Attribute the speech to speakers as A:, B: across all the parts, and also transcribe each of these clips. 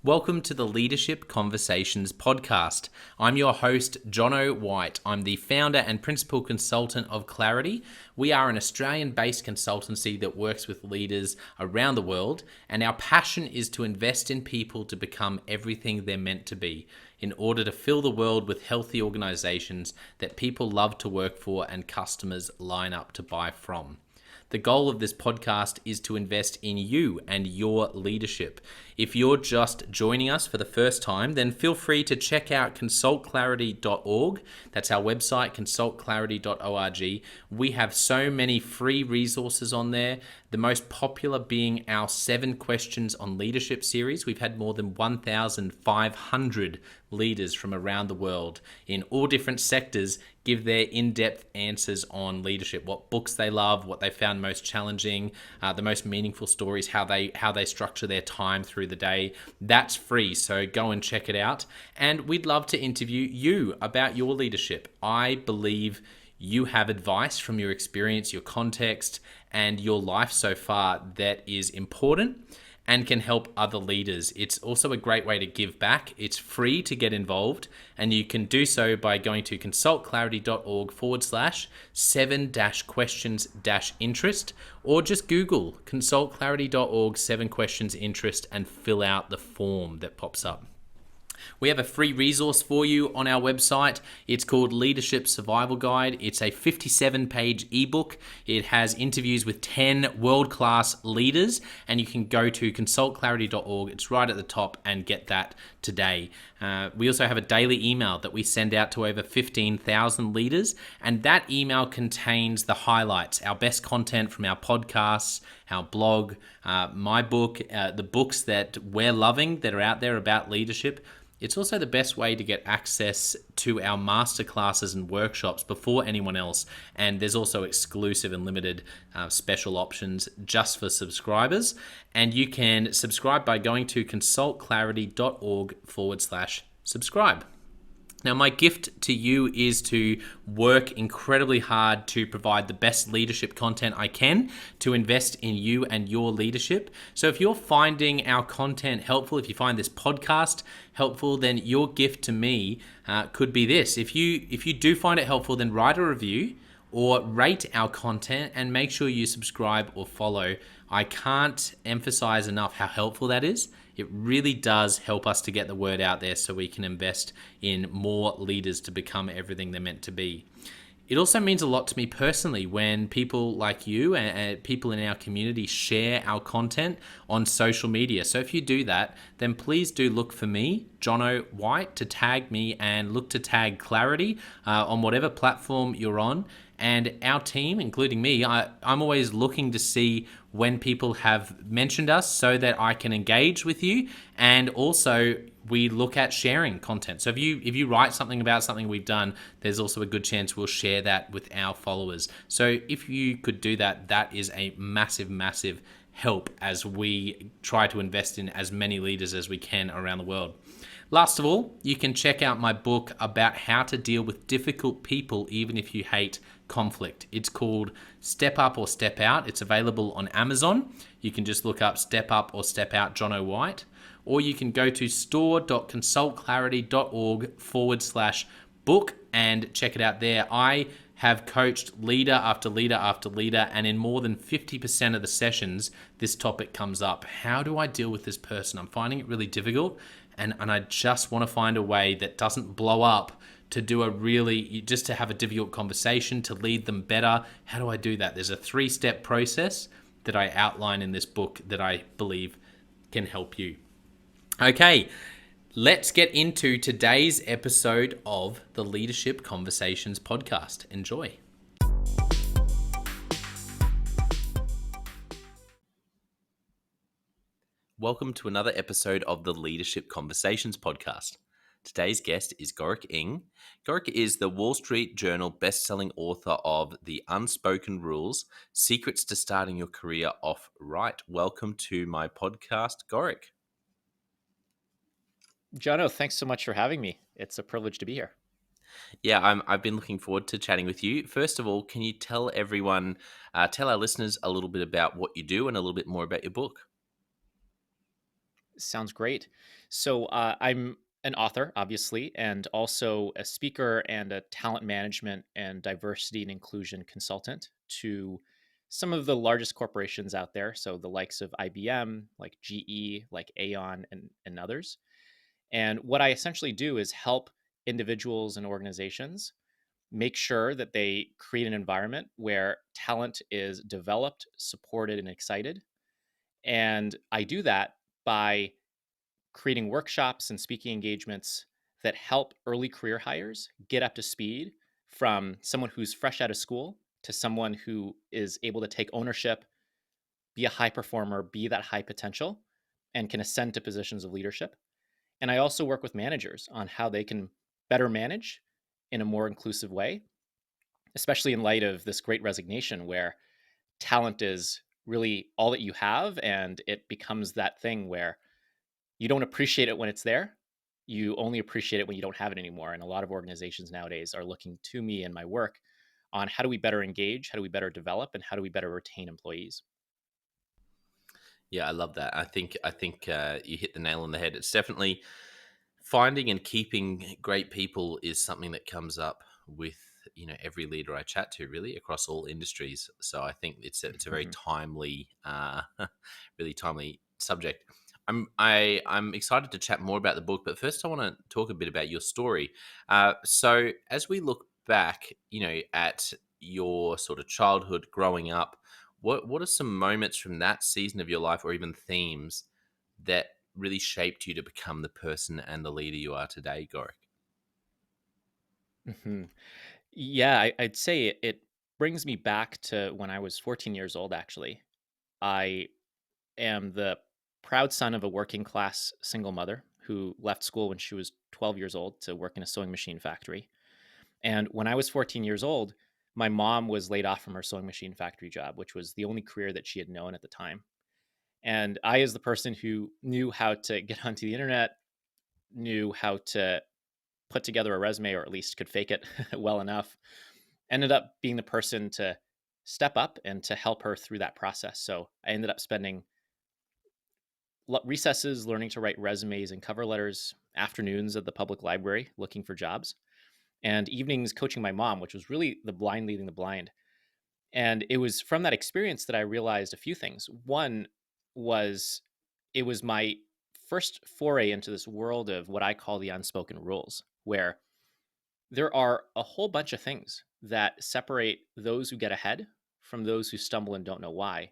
A: Welcome to the Leadership Conversations podcast. I'm your host, Jono White. I'm the founder and principal consultant of Clarity. We are an Australian-based consultancy that works with leaders around the world, and our passion is to invest in people to become everything they're meant to be in order to fill the world with healthy organizations that people love to work for and customers line up to buy from. The goal of this podcast is to invest in you and your leadership. If you're just joining us for the first time, then feel free to check out consultclarity.org. That's our website, consultclarity.org. We have so many free resources on there, the most popular being our 7 Questions on Leadership series. We've had more than 1,500 leaders from around the world in all different sectors give their in-depth answers on leadership, what books they love, what they found most challenging, the most meaningful stories, how they structure their time through the day. That's free, so go and check it out. And we'd love to interview you about your leadership. I believe you have advice from your experience, your context, and your life so far that is important and can help other leaders. It's also a great way to give back. It's free to get involved, and you can do so by going to consultclarity.org/7-questions-interest, or just Google consultclarity.org 7 questions interest and fill out the form that pops up. We have a free resource for you on our website. It's called Leadership Survival Guide. It's a 57-page ebook. It has interviews with 10 world-class leaders, and you can go to consultclarity.org. It's right at the top, and get that today. We also have a daily email that we send out to over 15,000 leaders, and that email contains the highlights, our best content from our podcasts, our blog, my book, the books that we're loving that are out there about leadership. It's also the best way to get access to our masterclasses and workshops before anyone else. And there's also exclusive and limited special options just for subscribers. And you can subscribe by going to consultclarity.org/subscribe. Now, my gift to you is to work incredibly hard to provide the best leadership content I can to invest in you and your leadership. So if you're finding our content helpful, if you find this podcast helpful, then your gift to me could be this. If you do find it helpful, then write a review or rate our content and make sure you subscribe or follow. I can't emphasize enough how helpful that is. It really does help us to get the word out there so we can invest in more leaders to become everything they're meant to be. It also means a lot to me personally when people like you and people in our community share our content on social media. So if you do that, then please do look for me, Jono White, to tag me, and look to tag Clarity on whatever platform you're on. And our team, including me, I'm always looking to see when people have mentioned us so that I can engage with you. And also we look at sharing content. So if you write something about something we've done, there's also a good chance we'll share that with our followers. So if you could do that, that is a massive, massive help as we try to invest in as many leaders as we can around the world. Last of all, you can check out my book about how to deal with difficult people even if you hate conflict. It's called Step Up or Step Out. It's available on Amazon. You can just look up Step Up or Step Out Jono White, or you can go to store.consultclarity.org/book and check it out there. I have coached leader after leader after leader, and in more than 50% of the sessions, this topic comes up. How do I deal with this person? I'm finding it really difficult, and I just want to find a way that doesn't blow up to just to have a difficult conversation, to lead them better. How do I do that? There's a 3-step process that I outline in this book that I believe can help you. Okay, let's get into today's episode of the Leadership Conversations podcast. Enjoy. Welcome to another episode of the Leadership Conversations podcast. Today's guest is Gorick Ng. Gorick is the Wall Street Journal best-selling author of The Unspoken Rules, Secrets to Starting Your Career Off Right. Welcome to my podcast, Gorick.
B: Jono, thanks so much for having me. It's a privilege to be here.
A: Yeah, I've been looking forward to chatting with you. First of all, can you tell everyone, tell our listeners a little bit about what you do and a little bit more about your book?
B: Sounds great. So I'm an author, obviously, and also a speaker and a talent management and diversity and inclusion consultant to some of the largest corporations out there. So the likes of IBM, like GE, like Aon, and others. And what I essentially do is help individuals and organizations make sure that they create an environment where talent is developed, supported, and excited. And I do that by creating workshops and speaking engagements that help early career hires get up to speed from someone who's fresh out of school to someone who is able to take ownership, be a high performer, be that high potential, and can ascend to positions of leadership. And I also work with managers on how they can better manage in a more inclusive way, especially in light of this great resignation where talent is really all that you have. And it becomes that thing where you don't appreciate it when it's there. You only appreciate it when you don't have it anymore. And a lot of organizations nowadays are looking to me and my work on how do we better engage, how do we better develop, and how do we better retain employees.
A: Yeah, I love that. I think you hit the nail on the head. It's definitely finding and keeping great people is something that comes up with every leader I chat to, really across all industries. So I think it's a very
B: Mhm.
A: timely, really timely subject. I'm excited to chat more about the book, but first I want to talk a bit about your story. So as we look back, at your sort of childhood growing up, what are some moments from that season of your life, or even themes that really shaped you to become the person and the leader you are today, Gorick?
B: Mhm. Yeah, I'd say it brings me back to when I was 14 years old, actually. I am the proud son of a working class single mother who left school when she was 12 years old to work in a sewing machine factory. And when I was 14 years old, my mom was laid off from her sewing machine factory job, which was the only career that she had known at the time. And I, as the person who knew how to get onto the internet, knew how to put together a resume, or at least could fake it well enough, ended up being the person to step up and to help her through that process. So I ended up spending recesses learning to write resumes and cover letters, afternoons at the public library looking for jobs, and evenings coaching my mom, which was really the blind leading the blind. And it was from that experience that I realized a few things. One was it was my first foray into this world of what I call the unspoken rules, where there are a whole bunch of things that separate those who get ahead from those who stumble and don't know why.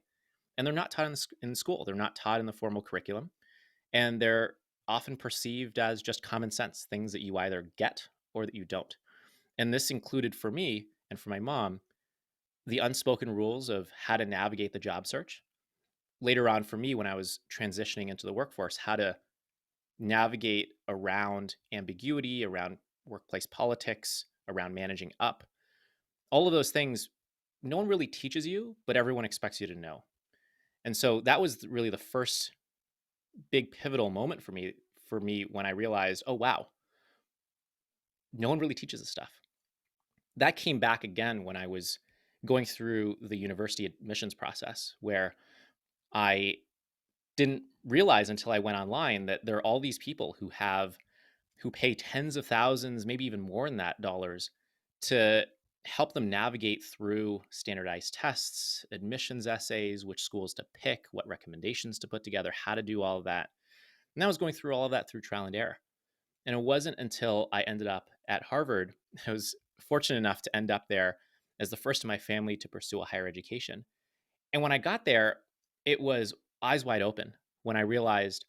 B: And they're not taught in school, they're not taught in the formal curriculum. And they're often perceived as just common sense, things that you either get or that you don't. And this included for me and for my mom the unspoken rules of how to navigate the job search. Later on, for me, when I was transitioning into the workforce, how to navigate around ambiguity, around workplace politics, around managing up. All of those things, no one really teaches you, but everyone expects you to know. And so that was really the first big pivotal moment for me when I realized, oh wow, no one really teaches this stuff. That came back again when I was going through the university admissions process, where I didn't realize until I went online that there are all these people who pay tens of thousands, maybe even more than that dollars to help them navigate through standardized tests, admissions essays, which schools to pick, what recommendations to put together, how to do all of that. And I was going through all of that through trial and error. And it wasn't until I ended up at Harvard, I was fortunate enough to end up there as the first in my family to pursue a higher education. And when I got there, it was eyes wide open when I realized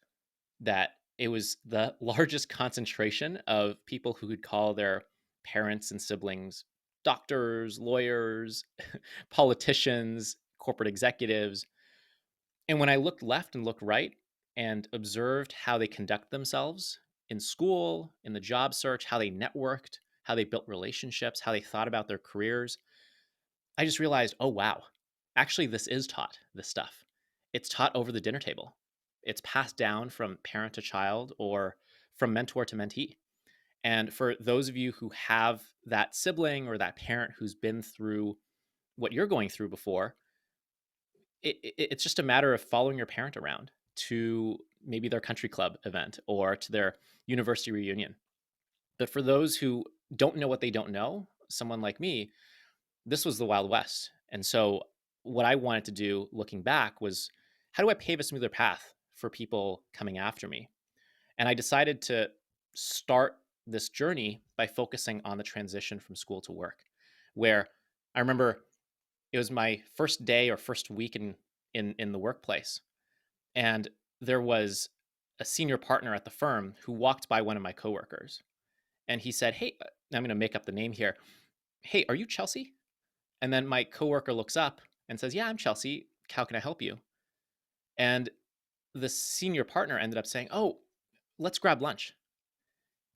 B: that it was the largest concentration of people who could call their parents and siblings doctors, lawyers, politicians, corporate executives. And when I looked left and looked right and observed how they conduct themselves in school, in the job search, how they networked, how they built relationships, how they thought about their careers, I just realized, oh, wow, actually, this is taught, this stuff. It's taught over the dinner table. It's passed down from parent to child or from mentor to mentee. And for those of you who have that sibling or that parent who's been through what you're going through before, it's just a matter of following your parent around to maybe their country club event or to their university reunion. But for those who don't know what they don't know, someone like me, this was the Wild West. And so what I wanted to do looking back was, how do I pave a smoother path for people coming after me? And I decided to start this journey by focusing on the transition from school to work, where I remember it was my first day or first week in the workplace, and there was a senior partner at the firm who walked by one of my coworkers, and he said, "Hey," I'm going to make up the name here. "Hey, are you Chelsea?" And then my coworker looks up and says, "Yeah, I'm Chelsea. How can I help you?" And the senior partner ended up saying, "Oh, let's grab lunch."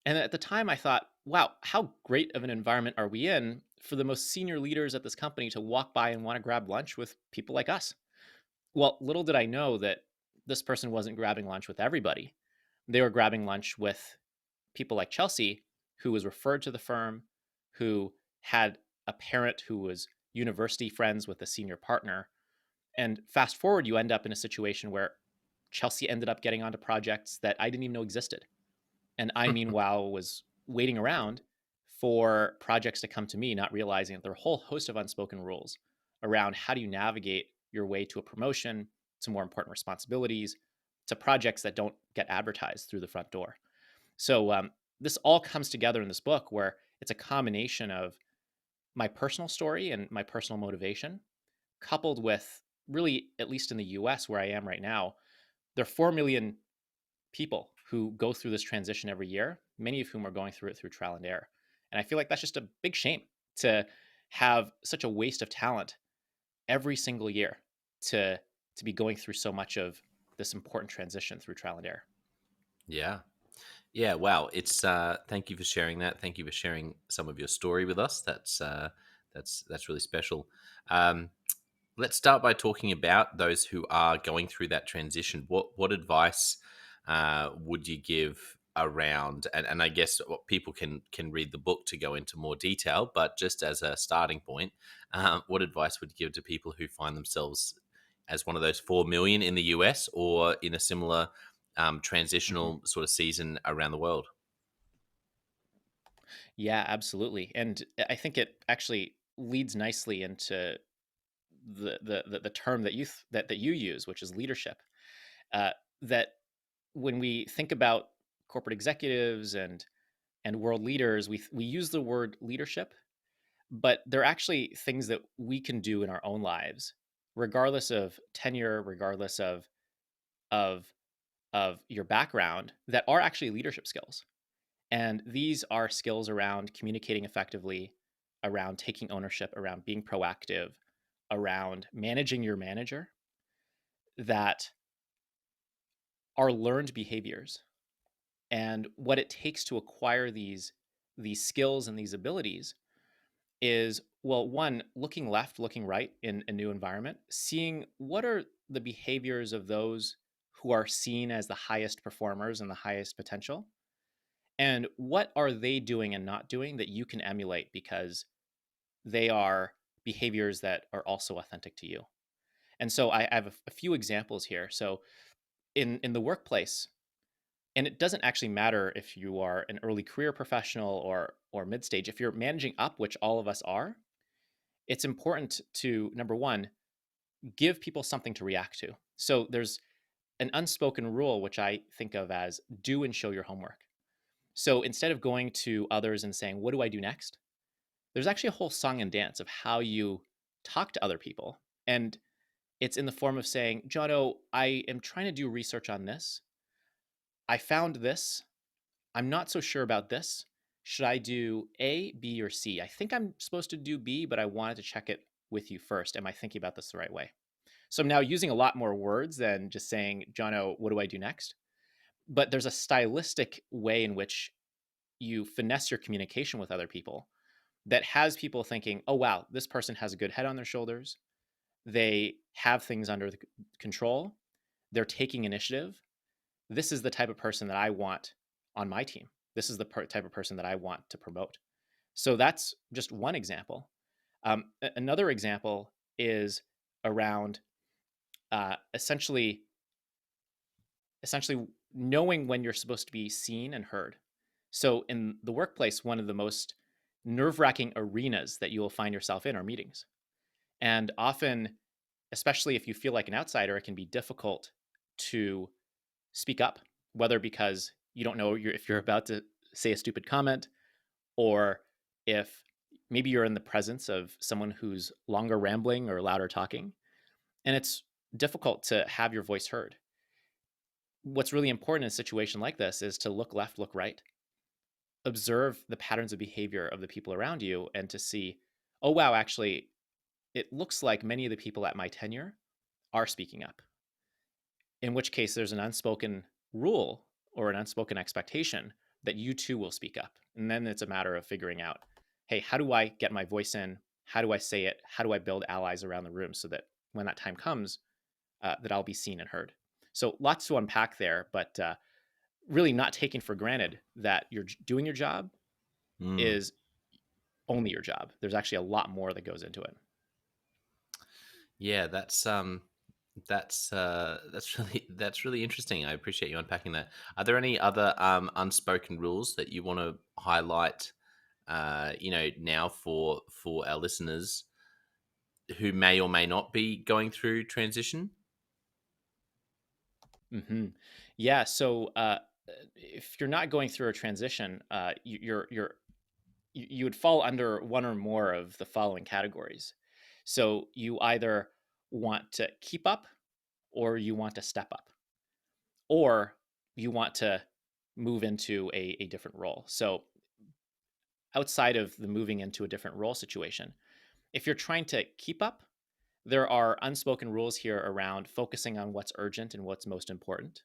B: And at the time, I thought, wow, how great of an environment are we in for the most senior leaders at this company to walk by and want to grab lunch with people like us? Well, little did I know that this person wasn't grabbing lunch with everybody. They were grabbing lunch with people like Chelsea, who was referred to the firm, who had a parent who was university friends with a senior partner. And fast forward, you end up in a situation where Chelsea ended up getting onto projects that I didn't even know existed. And I, meanwhile, was waiting around for projects to come to me, not realizing that there are a whole host of unspoken rules around how do you navigate your way to a promotion, to more important responsibilities, to projects that don't get advertised through the front door. So this all comes together in this book where it's a combination of my personal story and my personal motivation, coupled with really, at least in the US where I am right now, there are 4 million people who go through this transition every year, many of whom are going through it through trial and error. And I feel like that's just a big shame to have such a waste of talent every single year to be going through so much of this important transition through trial and error.
A: Yeah. Yeah, wow. It's thank you for sharing that. Thank you for sharing some of your story with us. That's really special. Um, let's start by talking about those who are going through that transition. What advice would you give around? And I guess what people can read the book to go into more detail, but just as a starting point, what advice would you give to people who find themselves as one of those 4 million in the US or in a similar
B: Mm-hmm.
A: transitional sort of season around the world?
B: Yeah, absolutely. And I think it actually leads nicely into the term that that you use, which is leadership. That when we think about corporate executives and world leaders, we use the word leadership, but they're actually things that we can do in our own lives, regardless of tenure, regardless of of your background, that are actually leadership skills. And these are skills around communicating effectively, around taking ownership, around being proactive, around managing your manager, that are learned behaviors. And what it takes to acquire these skills and these abilities is, well, one, looking left, looking right in a new environment, seeing what are the behaviors of those who are seen as the highest performers and the highest potential, and what are they doing and not doing that you can emulate because they are behaviors that are also authentic to you. And so I have a few examples here. So in the workplace, and it doesn't actually matter if you are an early career professional or mid stage, if you're managing up, which all of us are, it's important to, number one, give people something to react to. So there's an unspoken rule which I think of as do and show your homework. So instead of going to others and saying, what do I do next, there's actually a whole song and dance of how you talk to other people. And it's in the form of saying, Jono, I am trying to do research on this. I found this. I'm not so sure about this. Should I do A, B, or C? I think I'm supposed to do B, but I wanted to check it with you first. Am I thinking about this the right way? So I'm now using a lot more words than just saying, Jono, what do I do next? But there's a stylistic way in which you finesse your communication with other people that has people thinking, oh, wow, this person has a good head on their shoulders. They have things under the control. They're taking initiative. This is the type of person that I want on my team. This is the type of person that I want to promote. So that's just one example. Another example is around essentially essentially knowing when you're supposed to be seen and heard. So in the workplace, one of the most nerve-wracking arenas that you will find yourself in are meetings. And often, especially if you feel like an outsider, it can be difficult to speak up, whether because you don't know if you're about to say a stupid comment, or if maybe you're in the presence of someone who's longer rambling or louder talking, and it's difficult to have your voice heard. What's really important in a situation like this is to look left, look right, observe the patterns of behavior of the people around you, and to see, oh, wow, actually, it looks like many of the people at my tenure are speaking up. In which case, there's an unspoken rule or an unspoken expectation that you too will speak up. And then it's a matter of figuring out, hey, how do I get my voice in? How do I say it? How do I build allies around the room so that when that time comes, that I'll be seen and heard? So lots to unpack there, but really not taking for granted that you're doing your job
A: Mm.
B: is only your job. There's actually a lot more that goes into it.
A: Yeah, that's really interesting. I appreciate you unpacking that. Are there any other unspoken rules that you want to highlight? Now for our listeners who may or may not be going through transition.
B: hmm Yeah. So if you're not going through a transition, you would fall under one or more of the following categories. So you either want to keep up, or you want to step up, or you want to move into a different role. So outside of the moving into a different role situation, if you're trying to keep up, there are unspoken rules here around focusing on what's urgent and what's most important.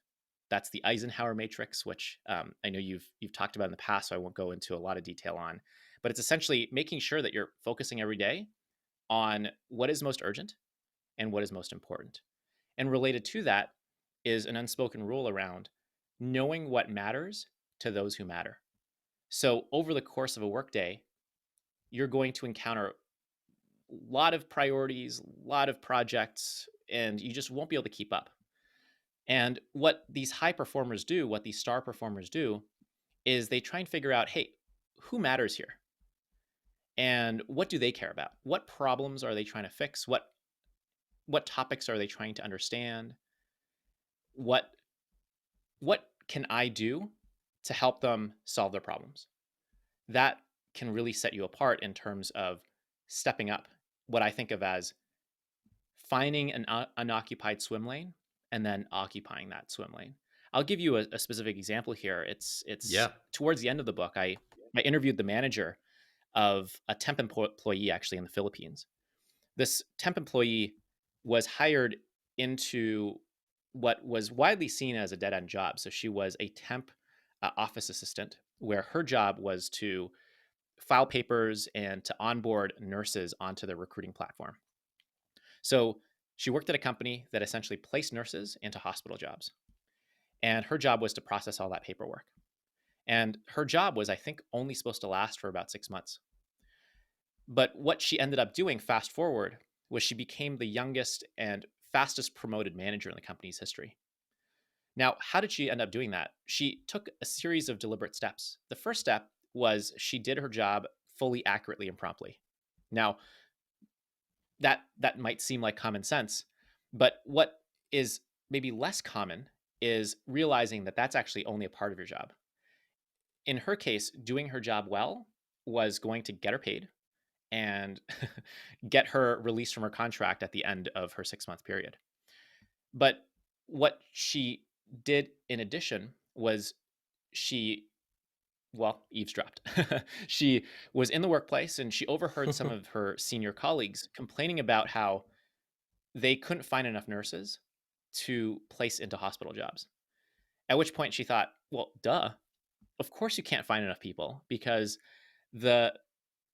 B: That's the Eisenhower matrix, which I know you've talked about in the past, so I won't go into a lot of detail on. But it's essentially making sure that you're focusing every day on what is most urgent and what is most important. And related to that is an unspoken rule around knowing what matters to those who matter. So over the course of a workday, you're going to encounter a lot of priorities, a lot of projects, and you just won't be able to keep up. And what these high performers do, what these star performers do, is they try and figure out, hey, who matters here? And what do they care about? What problems are they trying to fix? What topics are they trying to understand? What what can I do to help them solve their problems? That can really set you apart in terms of stepping up, what I think of as finding an unoccupied swim lane and then occupying that swim lane. I'll give you a specific example here. It's
A: Yeah.
B: towards the end of the book. I interviewed the manager of a temp employee actually in the Philippines. This temp employee was hired into what was widely seen as a dead end job. So she was a temp office assistant, where her job was to file papers and to onboard nurses onto the recruiting platform. So she worked at a company that essentially placed nurses into hospital jobs. And her job was to process all that paperwork. And her job was, I think, only supposed to last for about 6 months. But what she ended up doing, fast forward, was she became the youngest and fastest promoted manager in the company's history. Now, how did she end up doing that? She took a series of deliberate steps. The first step was she did her job fully, accurately, and promptly. Now, that might seem like common sense, but what is maybe less common is realizing that that's actually only a part of your job. In her case, doing her job well was going to get her paid and get her released from her contract at the end of her 6 month period. But what she did in addition was she, well, eavesdropped. She was in the workplace and she overheard some of her senior colleagues complaining about how they couldn't find enough nurses to place into hospital jobs. At which point she thought, well, duh, of course you can't find enough people, because the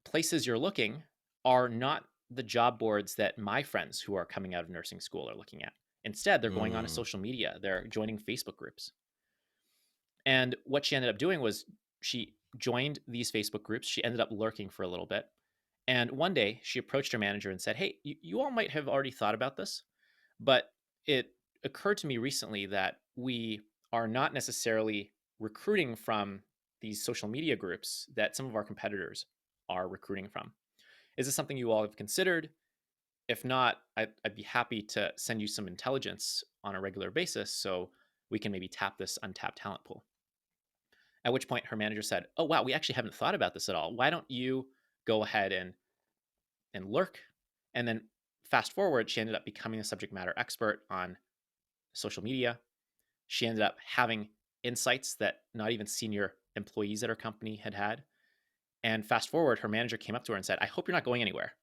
B: places you're looking are not the job boards that my friends who are coming out of nursing school are looking at. Instead, they're going on to
A: Mm.
B: social media, they're joining Facebook groups. And what she ended up doing was she joined these Facebook groups. She ended up lurking for a little bit. And one day she approached her manager and said, hey, you all might have already thought about this, but it occurred to me recently that we are not necessarily recruiting from these social media groups that some of our competitors are recruiting from. Is this something you all have considered? If not, I'd be happy to send you some intelligence on a regular basis so we can maybe tap this untapped talent pool. At which point her manager said, "Oh, wow, we actually haven't thought about this at all. Why don't you go ahead and lurk?" And then fast forward, she ended up becoming a subject matter expert on social media. She ended up having insights that not even senior employees at her company had had. And fast forward, her manager came up to her and said, "I hope you're not going anywhere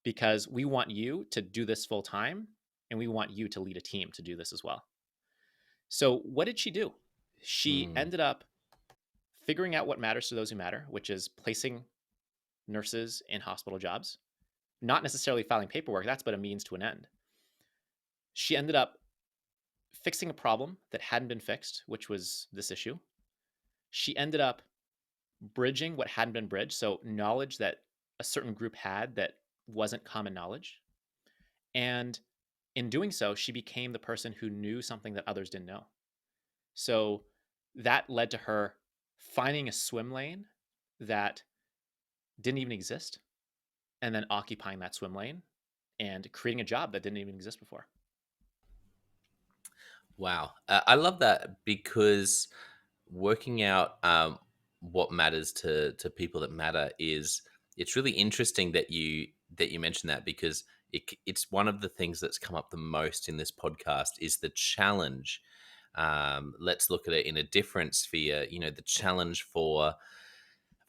B: because we want you to do this full time and we want you to lead a team to do this as well." So, what did she do? She
A: Mm.
B: ended up figuring out what matters to those who matter, which is placing nurses in hospital jobs, not necessarily filing paperwork. That's but a means to an end. She ended up fixing a problem that hadn't been fixed, which was this issue. She ended up bridging what hadn't been bridged, so knowledge that a certain group had that wasn't common knowledge. And in doing so, she became the person who knew something that others didn't know. So that led to her finding a swim lane that didn't even exist and then occupying that swim lane and creating a job that didn't even exist before.
A: Wow. I love that because working out what matters to people that matter is it's really interesting that you mentioned that because it's one of the things that's come up the most in this podcast is the challenge. Let's look at it in a different sphere. You know, the challenge for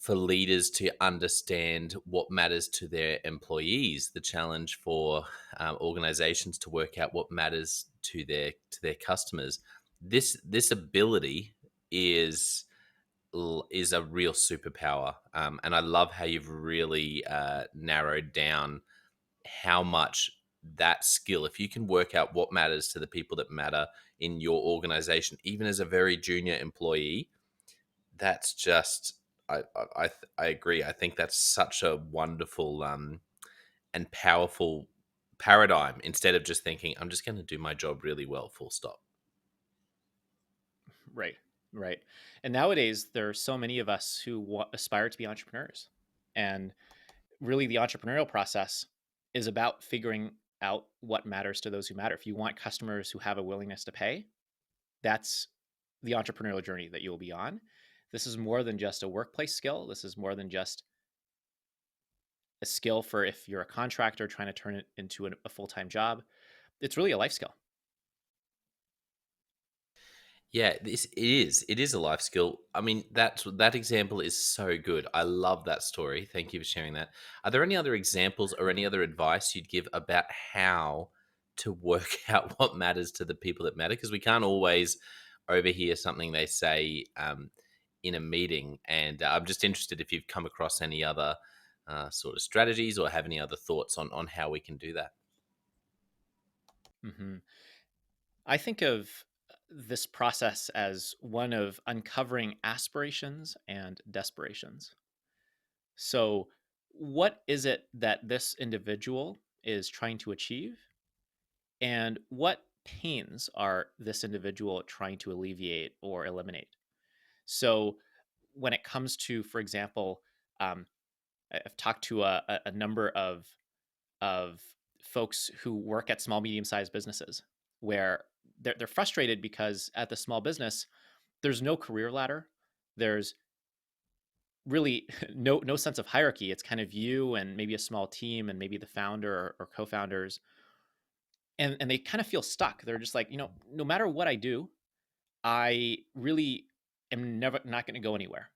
A: leaders to understand what matters to their employees, the challenge for organizations to work out what matters to their customers. This ability is is a real superpower, and I love how you've really narrowed down how much that skill. If you can work out what matters to the people that matter in your organization, even as a very junior employee, that's just I agree. I think that's such a wonderful and powerful paradigm instead of just thinking I'm just going to do my job really well, full stop.
B: Right, right. And nowadays, there are so many of us who aspire to be entrepreneurs. And really, the entrepreneurial process is about figuring out what matters to those who matter. If you want customers who have a willingness to pay, that's the entrepreneurial journey that you'll be on. This is more than just a workplace skill. This is more than just a skill for if you're a contractor trying to turn it into a full-time job. It's really a life skill.
A: Yeah, this it is. It is a life skill. I mean, that example is so good. I love that story. Thank you for sharing that. Are there any other examples or any other advice you'd give about how to work out what matters to the people that matter? Because we can't always overhear something they say in a meeting. And I'm just interested if you've come across any other sort of strategies or have any other thoughts on how we can do that.
B: Mm-hmm. I think of this process as one of uncovering aspirations and desperations. So, what is it that this individual is trying to achieve? And what pains are this individual trying to alleviate or eliminate? So, when it comes to, for example, um, I've talked to a number of folks who work at small, medium sized businesses where they're frustrated because at the small business, there's no career ladder. There's really no sense of hierarchy. It's kind of you and maybe a small team and maybe the founder or co-founders. And they kind of feel stuck. They're just like, no matter what I do, I really am never not going to go anywhere.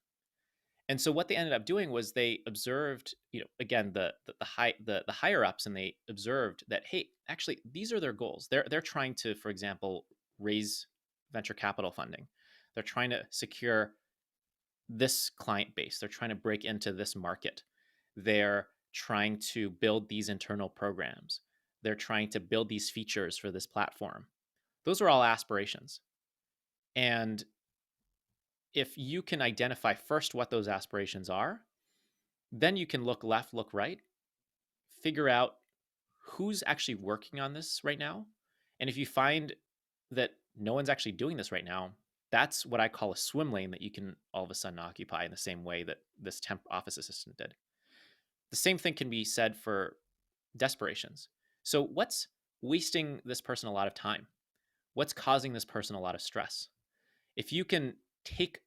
B: And so what they ended up doing was they observed, again, the higher ups, and they observed that, hey, actually, these are their goals. They're trying to, for example, raise venture capital funding. They're trying to secure this client base. They're trying to break into this market. They're trying to build these internal programs. They're trying to build these features for this platform. Those are all aspirations. And if you can identify first what those aspirations are, then you can look left, look right, figure out who's actually working on this right now. And if you find that no one's actually doing this right now, That's what I call a swim lane that you can all of a sudden occupy in the same way that this temp office assistant did. The same thing can be said for desperations. So, what's wasting this person a lot of time? What's causing this person a lot of stress? If you can take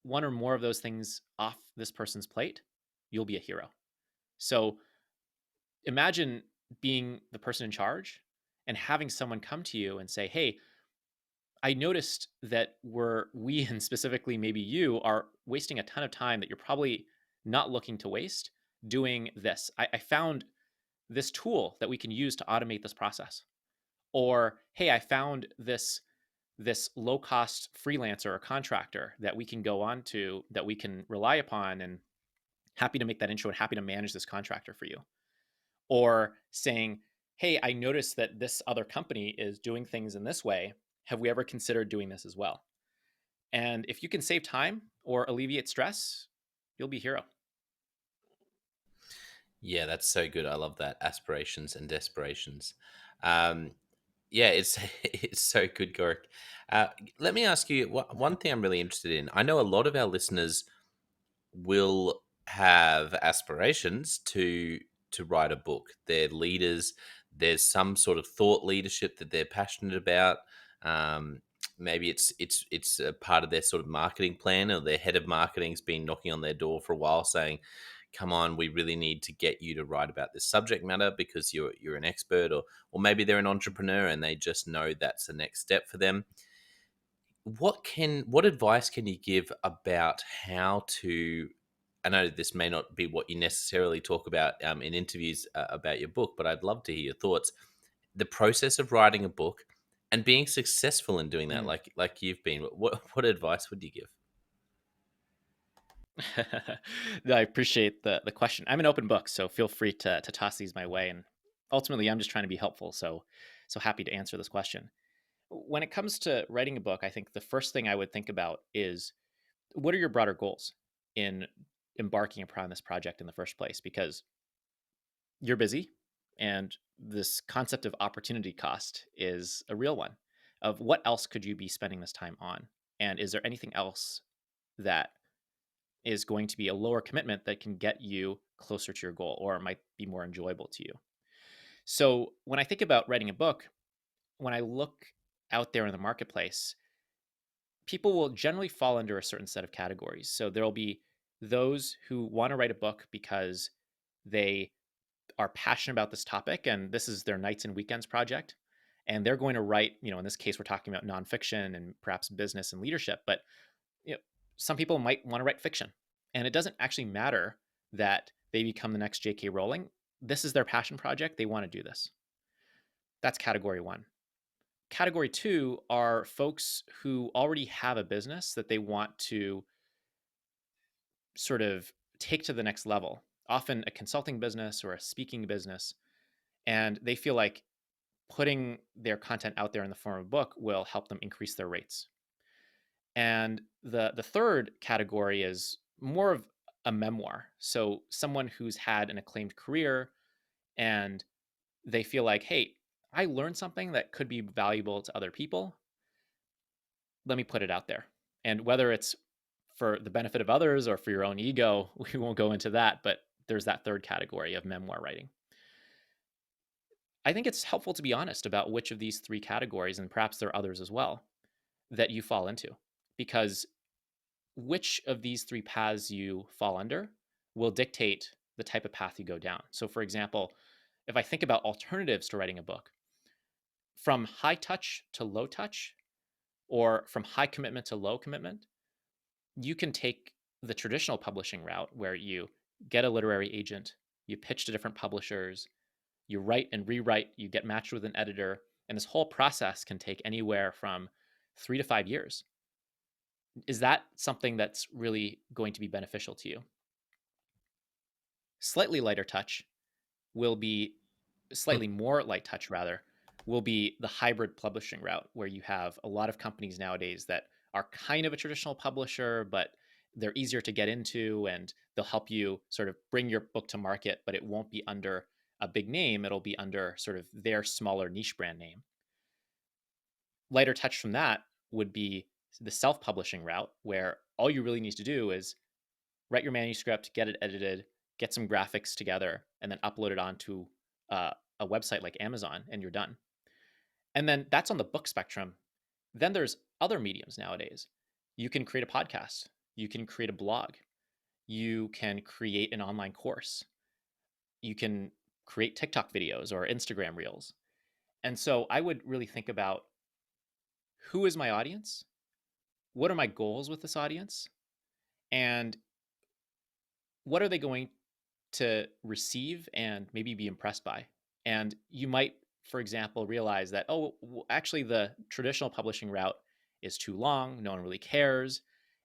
B: one or more of those things off this person's plate, you'll be a hero. So, imagine being the person in charge and having someone come to you and say, "Hey, I noticed that we and specifically maybe you are wasting a ton of time that you're probably not looking to waste doing this. I found this tool that we can use to automate this process." Or, "Hey, I found this low cost freelancer or contractor that we can go on to that we can rely upon, and happy to make that intro and happy to manage this contractor for you." Or saying, "Hey, I noticed that this other company is doing things in this way. Have we ever considered doing this as well?" And if you can save time or alleviate stress, you'll be a hero.
A: Yeah, that's so good. I love that. Aspirations and desperations. Um, yeah, it's it's so good, Gorick. Uh, Let me ask you one thing I'm really interested in. I know a lot of our listeners will have aspirations to write a book. They're leaders. There's some sort of thought leadership that they're passionate about. Um, Maybe it's a part of their sort of marketing plan, or their head of marketing's been knocking on their door for a while, saying, "Come on, we really need to get you to write about this subject matter because you're an expert." Or maybe they're an entrepreneur and they just know that's the next step for them. What advice can you give about how to? I know this may not be what you necessarily talk about in interviews about your book, but I'd love to hear your thoughts. The process of writing a book and being successful in doing that,
B: Mm.
A: like you've been. What advice would you give?
B: No, I appreciate the question. I'm an open book, so feel free to toss these my way. And ultimately, I'm just trying to be helpful. So happy to answer this question. When it comes to writing a book, I think the first thing I would think about is, what are your broader goals in embarking upon this project in the first place? Because you're busy, and this concept of opportunity cost is a real one. Of what else could you be spending this time on? And is there anything else that is going to be a lower commitment that can get you closer to your goal, or it might be more enjoyable to you? So when I think about writing a book, when I look out there in the marketplace, people will generally fall under a certain set of categories. So there'll be those who want to write a book because they are passionate about this topic and this is their nights and weekends project. And they're going to write, in this case, we're talking about nonfiction and perhaps business and leadership, but you know, some people might want to write fiction. And it doesn't actually matter that they become the next J.K. Rowling. This is their passion project. They want to do this. That's category one. Category two are folks who already have a business that they want to sort of take to the next level, often a consulting business or a speaking business. And they feel like putting their content out there in the form of a book will help them increase their rates. And the third category is more of a memoir. So someone who's had an acclaimed career and they feel like, hey, I learned something that could be valuable to other people. Let me put it out there. And whether it's for the benefit of others or for your own ego, we won't go into that. But there's that third category of memoir writing. I think it's helpful to be honest about which of these three categories, and perhaps there are others as well, that you fall into. Because which of these three paths you fall under will dictate the type of path you go down. So, for example, if I think about alternatives to writing a book, from high touch to low touch, or from high commitment to low commitment, you can take the traditional publishing route where you get a literary agent, you pitch to different publishers, you write and rewrite, you get matched with an editor, and this whole process can take anywhere from 3 to 5 years. Is that something that's really going to be beneficial to you? Slightly lighter touch will be slightly more light touch rather will be the hybrid publishing route, where you have a lot of companies nowadays that are kind of a traditional publisher, but they're easier to get into and they'll help you sort of bring your book to market, but it won't be under a big name. It'll be under sort of their smaller niche brand name. Lighter touch from that would be the self-publishing route, where all you really need to do is write your manuscript, get it edited, get some graphics together, and then upload it onto uh, a website like Amazon, and you're done. And then that's on the book spectrum. Then there's other mediums nowadays. You can create a podcast, you can create a blog, you can create an online course, you can create TikTok videos or Instagram reels. And so I would really think about, who is my audience? What are my goals with this audience? And what are they going to receive and maybe be impressed by? And you might, for example, realize that, oh, actually, the traditional publishing route is too long. No one really cares.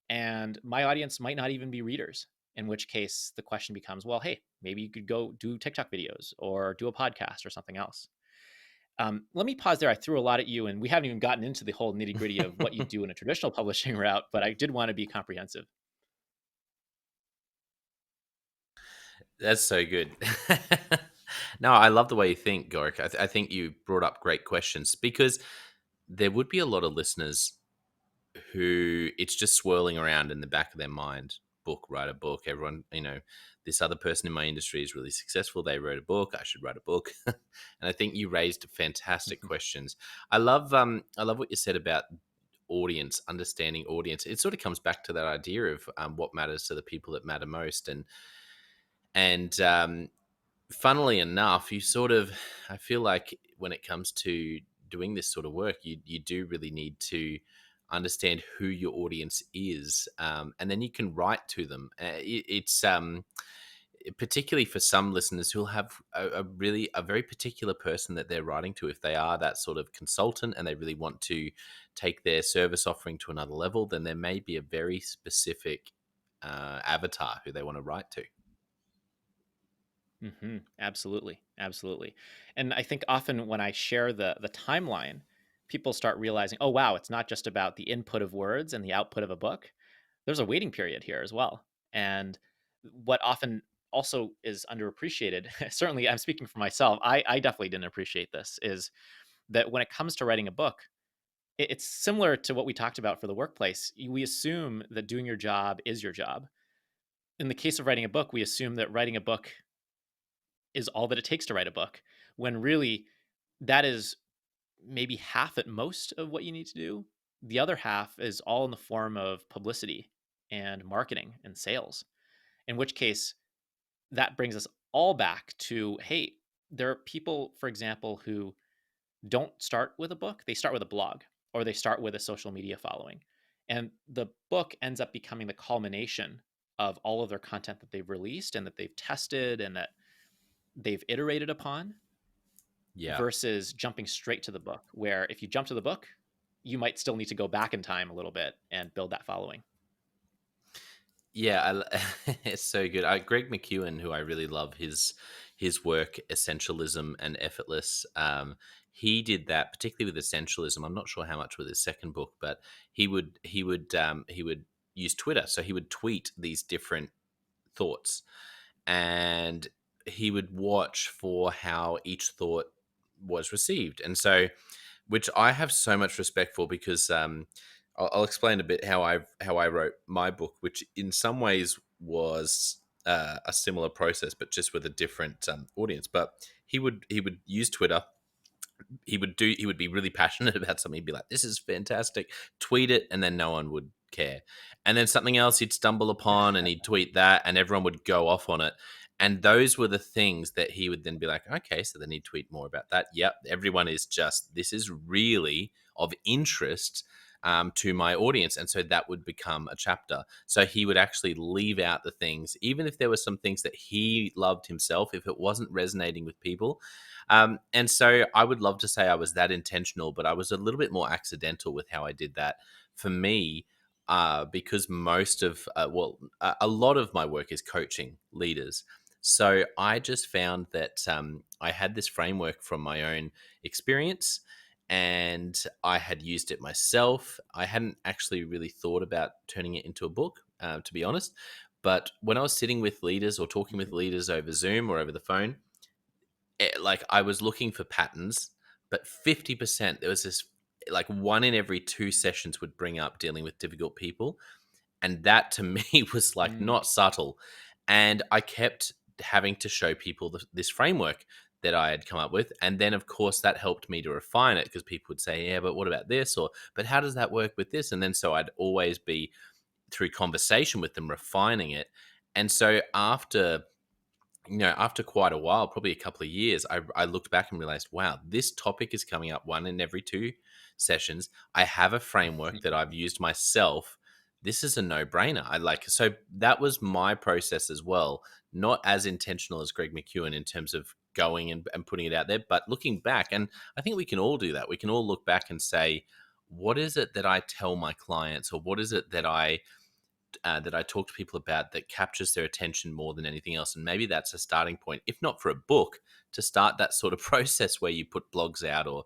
B: And my audience might not even be readers, in which case the question becomes, well, hey, maybe you could go do TikTok videos or do a podcast or something else. Let me pause there. I threw a lot at you, and we haven't even gotten into the whole nitty gritty of what you do in a traditional publishing route, but I did want to be comprehensive.
A: That's so good. No, I love the way you think, Gorick. I think you brought up great questions because there would be a lot of listeners who it's just swirling around in the back of their mind. Book, write a book. Everyone, this other person in my industry is really successful. They wrote a book. I should write a book. And I think you raised fantastic questions. I love what you said about audience, understanding audience. It sort of comes back to that idea of what matters to the people that matter most, and funnily enough, you sort of, I feel like when it comes to doing this sort of work, you do really need to understand who your audience is, and then you can write to them. It's particularly for some listeners who'll have a very particular person that they're writing to. If they are that sort of consultant and they really want to take their service offering to another level, then there may be a very specific avatar who they want to write to.
B: Absolutely, absolutely. And I think often when I share the timeline, people start realizing, oh wow, it's not just about the input of words and the output of a book. There's a waiting period here as well. And what often also is underappreciated, certainly I'm speaking for myself, I definitely didn't appreciate this, is that when it comes to writing a book, it's similar to what we talked about for the workplace. We assume that doing your job is your job. In the case of writing a book, we assume that writing a book is all that it takes to write a book, when really that is maybe half at most of what you need to do. The other half is all in the form of publicity and marketing and sales, in which case that brings us all back to, hey, there are people, for example, who don't start with a book, they start with a blog or they start with a social media following. And the book ends up becoming the culmination of all of their content that they've released and that they've tested and that they've iterated upon,
A: Yeah.
B: versus jumping straight to the book, where if you jump to the book, you might still need to go back in time a little bit and build that following.
A: Yeah, it's so good. Greg McEwen, who I really love his work, Essentialism and Effortless. He did that particularly with Essentialism. I'm not sure how much with his second book, but he would use Twitter. So he would tweet these different thoughts, and he would watch for how each thought was received. And so, which I have so much respect for, because I'll explain a bit how I wrote my book, which in some ways was a similar process, but just with a different audience. But he would use Twitter. He would be really passionate about something. He'd be like, "This is fantastic," tweet it, and then no one would care. And then something else he'd stumble upon, and he'd tweet that, and everyone would go off on it. And those were the things that he would then be like, "Okay, so then he'd tweet more about that." Yep, everyone is just, this is really of interest to my audience, and so that would become a chapter. So he would actually leave out the things, even if there were some things that he loved himself, if it wasn't resonating with people. And so I would love to say I was that intentional, but I was a little bit more accidental with how I did that. For me, because a lot of my work is coaching leaders. So I just found that I had this framework from my own experience, and I had used it myself. I hadn't actually really thought about turning it into a book, to be honest. But when I was sitting with leaders or talking with leaders over Zoom or over the phone, like I was looking for patterns, but 50% there was this. like one in every two sessions would bring up dealing with difficult people. And that to me was like
B: Mm.
A: not subtle. And I kept having to show people this framework that I had come up with. And then, of course, that helped me to refine it because people would say, yeah, but what about this? Or, but how does that work with this? And then so I'd always be through conversation with them refining it. And so after quite a while, probably a couple of years, I looked back and realized, wow, this topic is coming up one in every two sessions. I have a framework that I've used myself. This is a no-brainer. So that was my process as well, not as intentional as Greg McEwen in terms of going and putting it out there, but looking back, and I think we can all do that. We can all look back and say, what is it that I tell my clients, or what is it that I talk to people about that captures their attention more than anything else. And maybe that's a starting point, if not for a book, to start that sort of process where you put blogs out or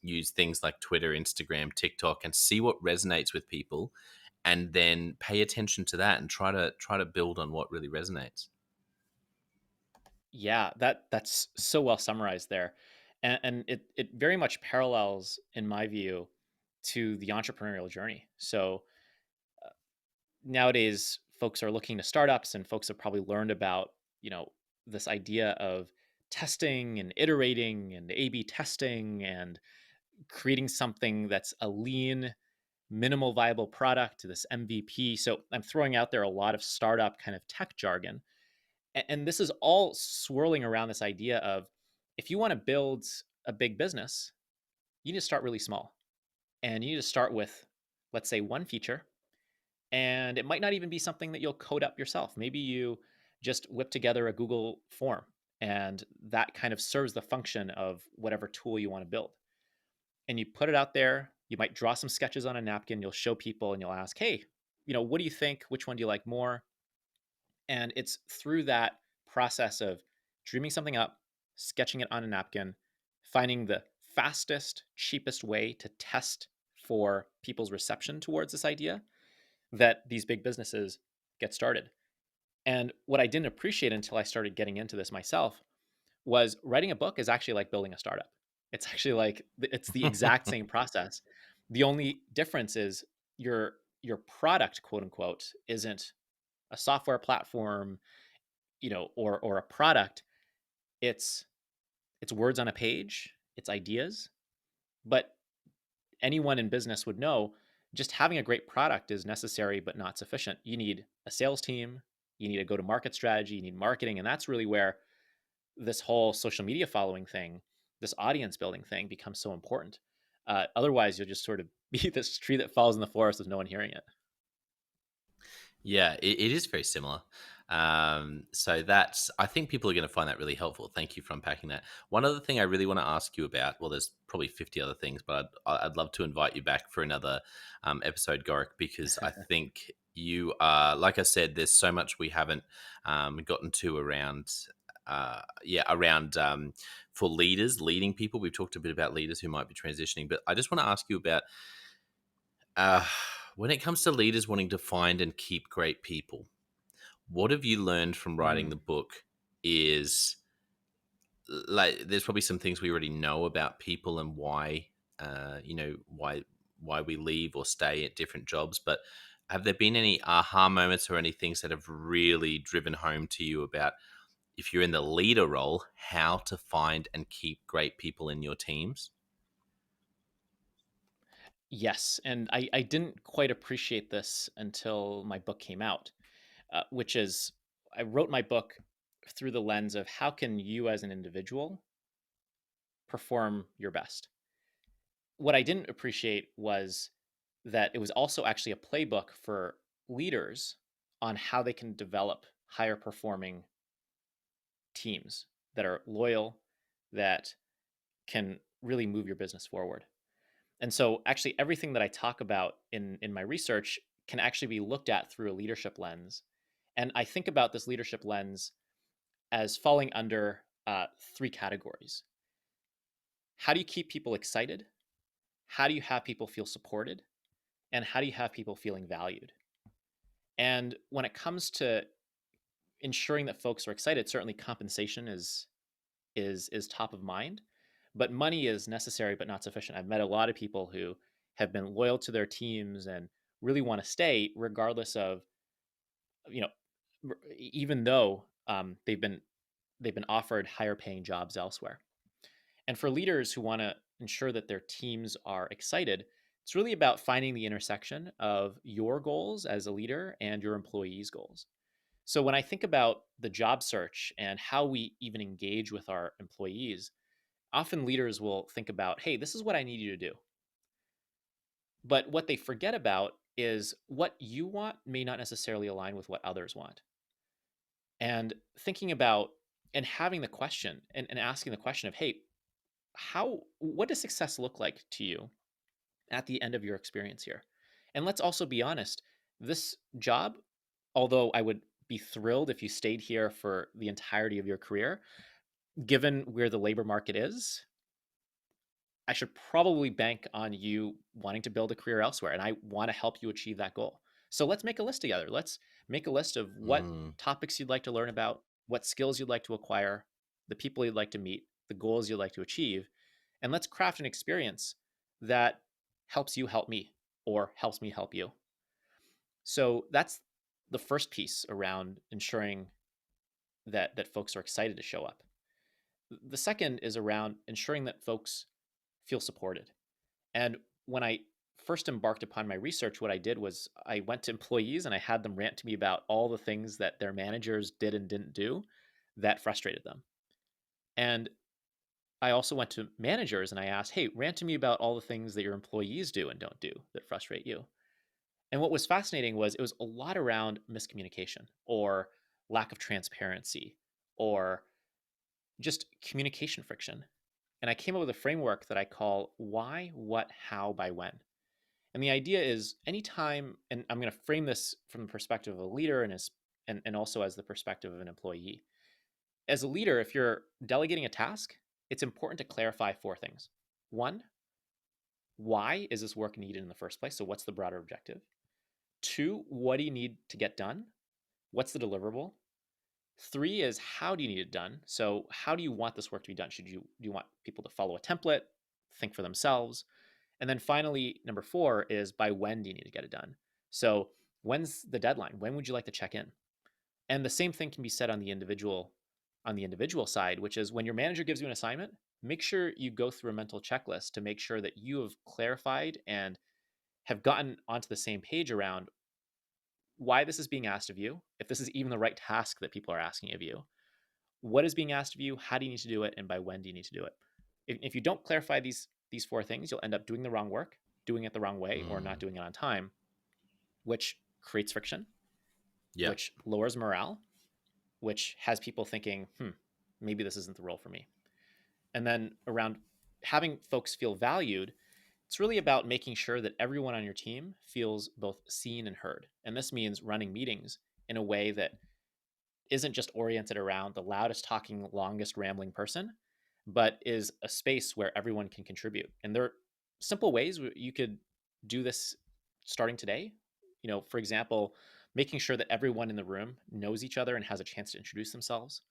A: use things like Twitter, Instagram, TikTok, and see what resonates with people, and then pay attention to that and try to build on what really resonates.
B: Yeah, that's so well summarized there, and it very much parallels, in my view, to the entrepreneurial journey. So nowadays, folks are looking to startups, and folks have probably learned about this idea of testing and iterating and A/B testing and creating something that's a lean, minimal viable product, this MVP. So I'm throwing out there a lot of startup kind of tech jargon, and this is all swirling around this idea of, if you want to build a big business, you need to start really small, and you need to start with, let's say, one feature. And it might not even be something that you'll code up yourself. Maybe you just whip together a Google form, and that kind of serves the function of whatever tool you want to build. And you put it out there. You might draw some sketches on a napkin. You'll show people and you'll ask, hey, what do you think? Which one do you like more? And it's through that process of dreaming something up, sketching it on a napkin, finding the fastest, cheapest way to test for people's reception towards this idea, that these big businesses get started. And what I didn't appreciate until I started getting into this myself was, writing a book is actually like building a startup. It's actually like, it's the exact same process. The only difference is your product, quote unquote, isn't a software platform, or a product. It's words on a page, it's ideas. But anyone in business would know, just having a great product is necessary but not sufficient. You need a sales team, you need a go to market strategy, you need marketing. And that's really where this whole social media following thing, this audience building thing, becomes so important. Otherwise, you'll just sort of be this tree that falls in the forest with no one hearing it.
A: Yeah, it is very similar. So that's, I think people are going to find that really helpful. Thank you for unpacking that. One other thing I really want to ask you about, well, there's probably 50 other things, but I'd love to invite you back for another episode, Gorick, because I think you are, like I said, there's so much we haven't gotten to around, for leaders, leading people. We've talked a bit about leaders who might be transitioning, but I just want to ask you about uh, when it comes to leaders wanting to find and keep great people, what have you learned from writing the
B: Mm.
A: book is like there's probably some things we already know about people and why why we leave or stay at different jobs, but have there been any aha moments or any things that have really driven home to you about, if you're in the leader role, how to find and keep great people in your teams?
B: Yes, and I didn't quite appreciate this until my book came out, which is, I wrote my book through the lens of, how can you as an individual perform your best. What I didn't appreciate was that it was also actually a playbook for leaders on how they can develop higher performing teams that are loyal, that can really move your business forward. And so actually everything that I talk about in my research can actually be looked at through a leadership lens. And I think about this leadership lens as falling under three categories. How do you keep people excited? How do you have people feel supported? And how do you have people feeling valued? And when it comes to ensuring that folks are excited, certainly compensation is top of mind. But money is necessary but not sufficient. I've met a lot of people who have been loyal to their teams and really want to stay regardless of, you know, even though they've been offered higher paying jobs elsewhere. And for leaders who want to ensure that their teams are excited, it's really about finding the intersection of your goals as a leader and your employees' goals. So when I think about the job search and how we even engage with our employees, often leaders will think about, hey, this is what I need you to do. But what they forget about is what you want may not necessarily align with what others want. And thinking about and having the question and asking the question of, hey, what does success look like to you at the end of your experience here? And let's also be honest, this job, although I would be thrilled if you stayed here for the entirety of your career, given where the labor market is, I should probably bank on you wanting to build a career elsewhere. And I want to help you achieve that goal. So let's make a list together. Let's make a list of what
A: Mm.
B: topics you'd like to learn about, what skills you'd like to acquire, the people you'd like to meet, the goals you'd like to achieve. And let's craft an experience that helps you help me or helps me help you. So that's the first piece around ensuring that folks are excited to show up. The second is around ensuring that folks feel supported. And when I first embarked upon my research, what I did was I went to employees and I had them rant to me about all the things that their managers did and didn't do that frustrated them. And I also went to managers and I asked, hey, rant to me about all the things that your employees do and don't do that frustrate you. And what was fascinating was it was a lot around miscommunication or lack of transparency or just communication friction. And I came up with a framework that I call why, what, how, by when. And the idea is anytime, and I'm going to frame this from the perspective of a leader and also as the perspective of an employee. As a leader, if you're delegating a task, it's important to clarify four things. One, why is this work needed in the first place? So what's the broader objective? Two, what do you need to get done? What's the deliverable? Three is how do you need it done? So how do you want this work to be done? Do you want people to follow a template, think for themselves? And then finally, number four is by when do you need to get it done? So when's the deadline? When would you like to check in? And the same thing can be said on the individual side, which is when your manager gives you an assignment, make sure you go through a mental checklist to make sure that you have clarified and have gotten onto the same page around why this is being asked of you, if this is even the right task that people are asking of you, what is being asked of you, how do you need to do it, and by when do you need to do it? If you don't clarify these four things, you'll end up doing the wrong work, doing it the wrong way, or not
A: Mm.
B: doing it on time, which creates friction,
A: Yeah.
B: which lowers morale, which has people thinking, maybe this isn't the role for me. And then around having folks feel valued, it's really about making sure that everyone on your team feels both seen and heard. And this means running meetings in a way that isn't just oriented around the loudest talking, longest rambling person, but is a space where everyone can contribute. And there are simple ways you could do this starting today. For example, making sure that everyone in the room knows each other and has a chance to introduce themselves.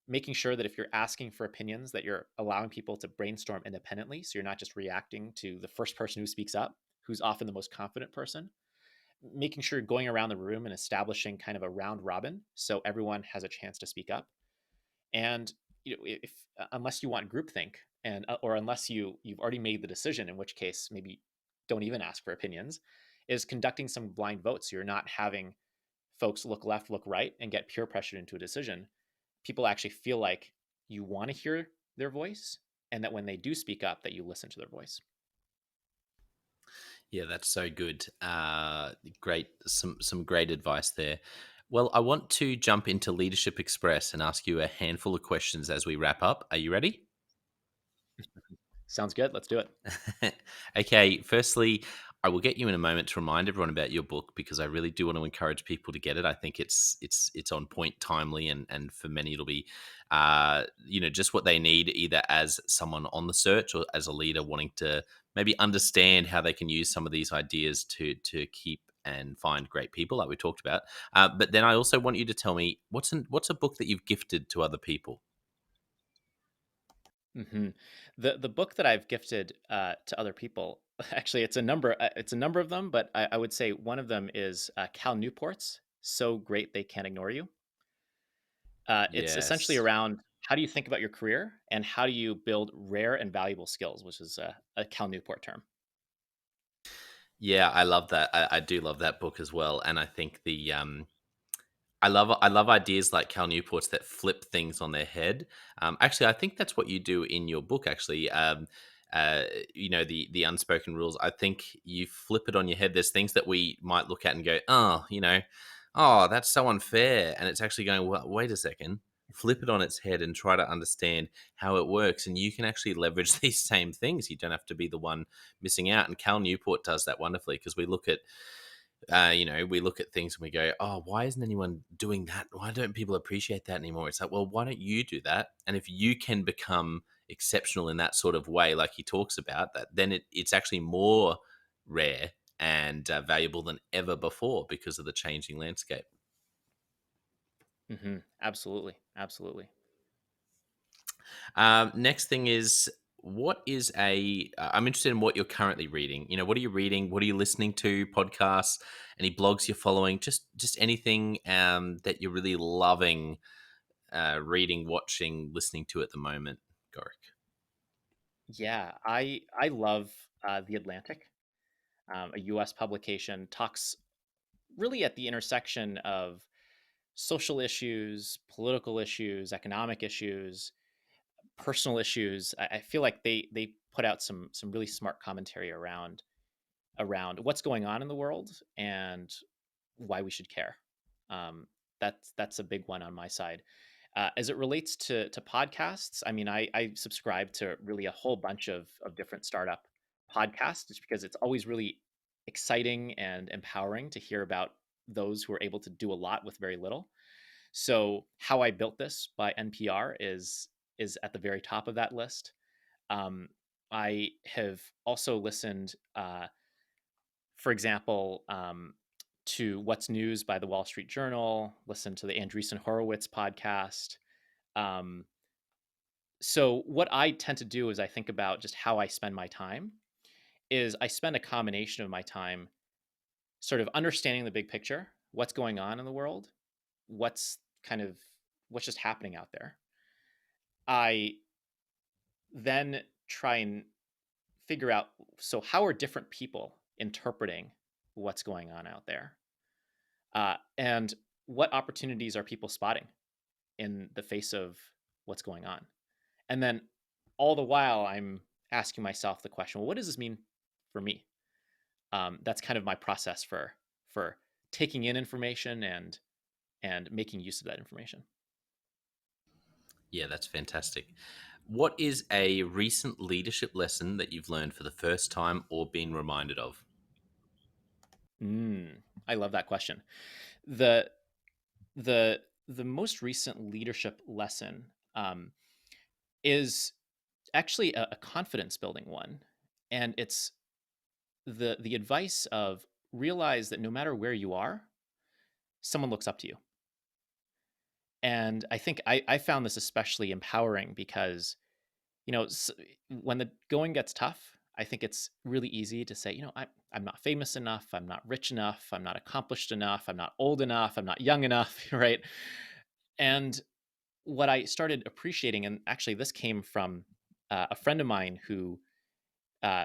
B: Making sure that if you're asking for opinions, that you're allowing people to brainstorm independently. So you're not just reacting to the first person who speaks up, who's often the most confident person. Making sure you're going around the room and establishing kind of a round robin so everyone has a chance to speak up. And if unless you want groupthink and or unless you've already made the decision, in which case maybe don't even ask for opinions, is conducting some blind votes. So you're not having folks look left, look right, and get peer pressured into a decision. People actually feel like you want to hear their voice, and that when they do speak up, that you listen to their voice.
A: Yeah, that's so good. Great, some great advice there. Well, I want to jump into Leadership Express and ask you a handful of questions as we wrap up. Are you ready?
B: Sounds good. Let's do it.
A: Okay, firstly, I will get you in a moment to remind everyone about your book because I really do want to encourage people to get it. I think it's on point, timely, and for many it'll be, just what they need either as someone on the search or as a leader wanting to maybe understand how they can use some of these ideas to keep and find great people like we talked about. But then I also want you to tell me what's a book that you've gifted to other people.
B: Hmm. The book that I've gifted to other people, actually, it's a number of them, but I would say one of them is Cal Newport's "So Great They Can't Ignore You." It's essentially
A: Yes.
B: around how do you think about your career and how do you build rare and valuable skills, which is a Cal Newport term.
A: Yeah, I love that. I do love that book as well, and I think I love ideas like Cal Newport's that flip things on their head. Actually, I think that's what you do in your book. Actually, uh, the unspoken rules. I think you flip it on your head. There's things that we might look at and go, oh, that's so unfair, and it's actually going, well, wait a second. Flip it on its head and try to understand how it works, and you can actually leverage these same things. You don't have to be the one missing out. And Cal Newport does that wonderfully because we look at things and we go, oh, why isn't anyone doing that? Why don't people appreciate that anymore? It's like, well, why don't you do that? And if you can become exceptional in that sort of way, like he talks about, that then it's actually more rare and valuable than ever before because of the changing landscape.
B: Absolutely, absolutely.
A: Next thing is, what is I'm interested in what you're currently reading. What are you reading? What are you listening to? Podcasts? Any blogs you're following? Just anything that you're really loving reading, watching, listening to at the moment, Gorick.
B: Yeah, I love The Atlantic, a U.S. publication, talks really at the intersection of social issues, political issues, economic issues, personal issues. I feel like they put out some really smart commentary around what's going on in the world and why we should care. Um, that's a big one on my side. As it relates to podcasts, I mean, I subscribe to really a whole bunch of different startup podcasts, just because it's always really exciting and empowering to hear about those who are able to do a lot with very little. So, How I Built This by NPR is at the very top of that list. Um, I have also listened, for example, to What's News by the Wall Street Journal. Listened to the Andreessen Horowitz podcast. Um, so, what I tend to do is I think about just how I spend my time. Is I spend a combination of my time sort of understanding the big picture, what's going on in the world, what's kind of what's just happening out there. I then try and figure out, so how are different people interpreting what's going on out there, and what opportunities are people spotting in the face of what's going on, and then all the while I'm asking myself the question, well, what does this mean for me? That's kind of my process for taking in information and making use of that information.
A: Yeah, that's fantastic. What is a recent leadership lesson that you've learned for the first time or been reminded of?
B: mm, I love that question. The the the most recent leadership lesson, is actually a confidence building one, and it's the advice of realize that no matter where you are, someone looks up to you. And I think I found this especially empowering because, when the going gets tough, I think it's really easy to say, I'm not famous enough, I'm not rich enough, I'm not accomplished enough, I'm not old enough, I'm not young enough, right? And what I started appreciating, and actually this came from a friend of mine who uh,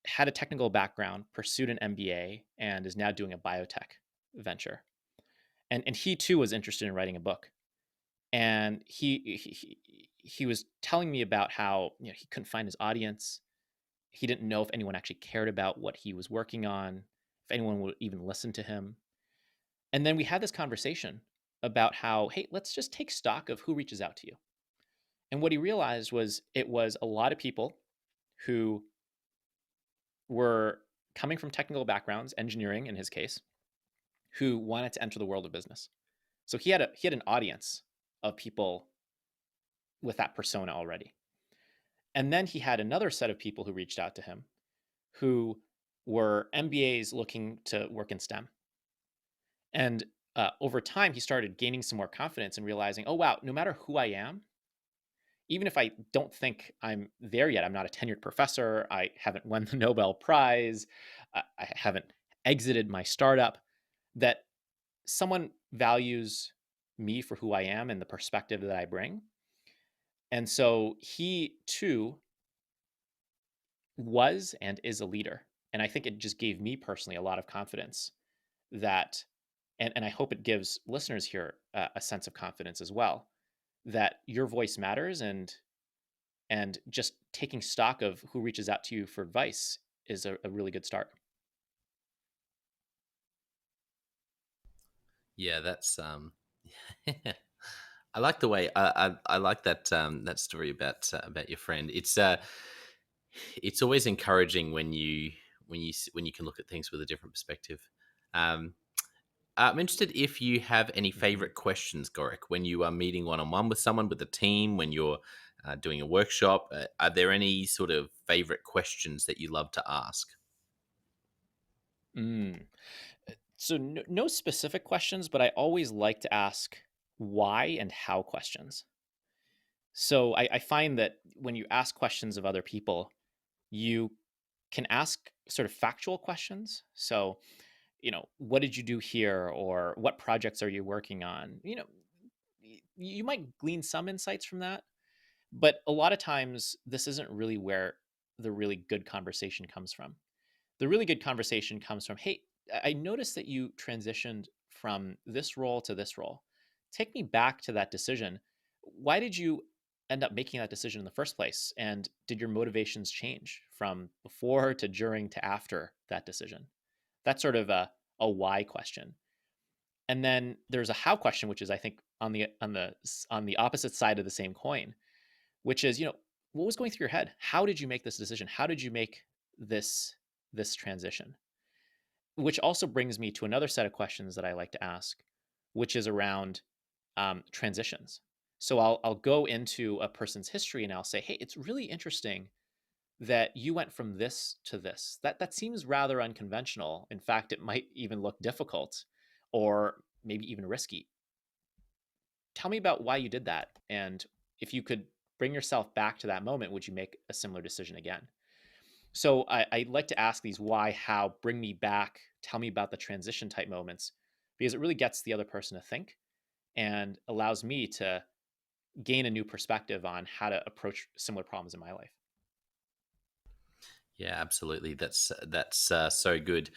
B: had a technical background, pursued an MBA, and is now doing a biotech venture. And he too was interested in writing a book. And he was telling me about how, he couldn't find his audience. He didn't know if anyone actually cared about what he was working on, if anyone would even listen to him. And then we had this conversation about how, hey, let's just take stock of who reaches out to you. And what he realized was it was a lot of people who were coming from technical backgrounds, engineering in his case, who wanted to enter the world of business. So he had an audience of people with that persona already. And then he had another set of people who reached out to him who were MBAs looking to work in STEM. And over time, he started gaining some more confidence and realizing, oh, wow, no matter who I am, even if I don't think I'm there yet, I'm not a tenured professor, I haven't won the Nobel Prize, I haven't exited my startup, that someone values me for who I am and the perspective that I bring. And so he too was and is a leader. And I think it just gave me personally a lot of confidence that, and I hope it gives listeners here a sense of confidence as well, that your voice matters, and just taking stock of who reaches out to you for advice is a really good start.
A: Yeah, that's I like the way I like that that story about your friend. It's always encouraging when when you can look at things with a different perspective. Um, I'm interested if you have any
B: Mhm.
A: favorite questions, Gorick, when you are meeting one on one with someone, with a team, when you're doing a workshop. Are there any sort of favorite questions that you love to ask?
B: Mm. So, no specific questions, but I always like to ask why and how questions. So, I find that when you ask questions of other people, you can ask sort of factual questions. So, what did you do here? Or what projects are you working on? You might glean some insights from that. But a lot of times, this isn't really where the really good conversation comes from. The really good conversation comes from, hey, I noticed that you transitioned from this role to this role. Take me back to that decision. Why did you end up making that decision in the first place? And did your motivations change from before to during to after that decision? That's sort of a why question. And then there's a how question, which is, I think, on the opposite side of the same coin, which is, what was going through your head? How did you make this decision? How did you make this transition? Which also brings me to another set of questions that I like to ask, which is around transitions. So I'll go into a person's history and I'll say, hey, it's really interesting that you went from this to this. That seems rather unconventional. In fact, it might even look difficult, or maybe even risky. Tell me about why you did that, and if you could bring yourself back to that moment, would you make a similar decision again? So I like to ask these why, how, bring me back, tell me about the transition type moments, because it really gets the other person to think and allows me to gain a new perspective on how to approach similar problems in my life.
A: Yeah, absolutely. That's so good.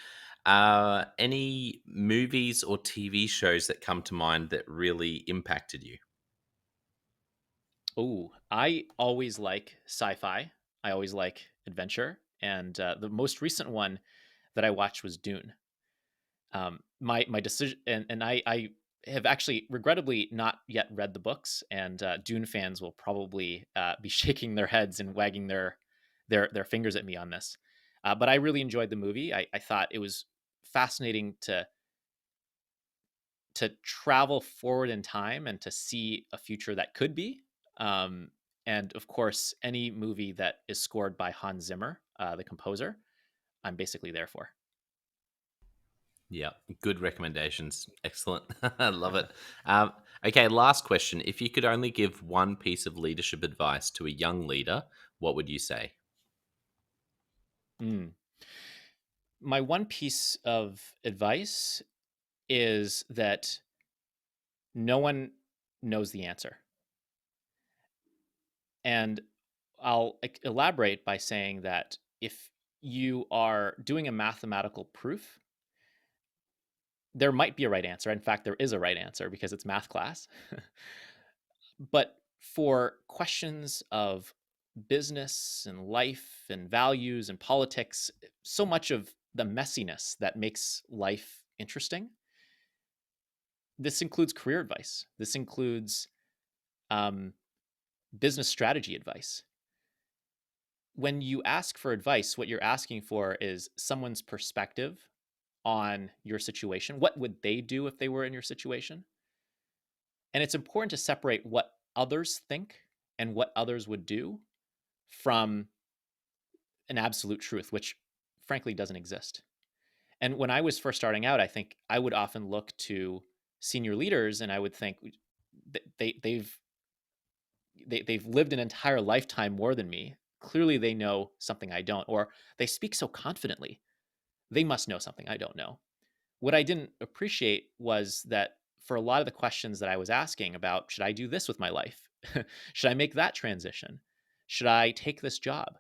A: Any movies or TV shows that come to mind that really impacted you?
B: Oh, I always like sci-fi. I always like adventure, and the most recent one that I watched was Dune. My decision, and I have actually regrettably not yet read the books, and Dune fans will probably be shaking their heads and wagging their fingers at me on this. But I really enjoyed the movie. I thought it was fascinating to travel forward in time and to see a future that could be. Um, and of course, any movie that is scored by Hans Zimmer, the composer, I'm basically there for.
A: Yeah, good recommendations. Excellent. I love it. Um, okay, last question. If you could only give one piece of leadership advice to a young leader, what would you say?
B: Mm. My one piece of advice is that no one knows the answer. And I'll elaborate by saying that if you are doing a mathematical proof, there might be a right answer. In fact, there is a right answer because it's math class. But for questions of business and life and values and politics, so much of the messiness that makes life interesting, this includes career advice. This includes um, business strategy advice. When you ask for advice, what you're asking for is someone's perspective on your situation. What would they do if they were in your situation? And it's important to separate what others think and what others would do from an absolute truth, which frankly doesn't exist. And when I was first starting out, I think I would often look to senior leaders and I would think they've they've lived an entire lifetime more than me. Clearly, they know something I don't, or they speak so confidently. They must know something I don't know. What I didn't appreciate was that for a lot of the questions that I was asking about, should I do this with my life? Should I make that transition? Should I take this job?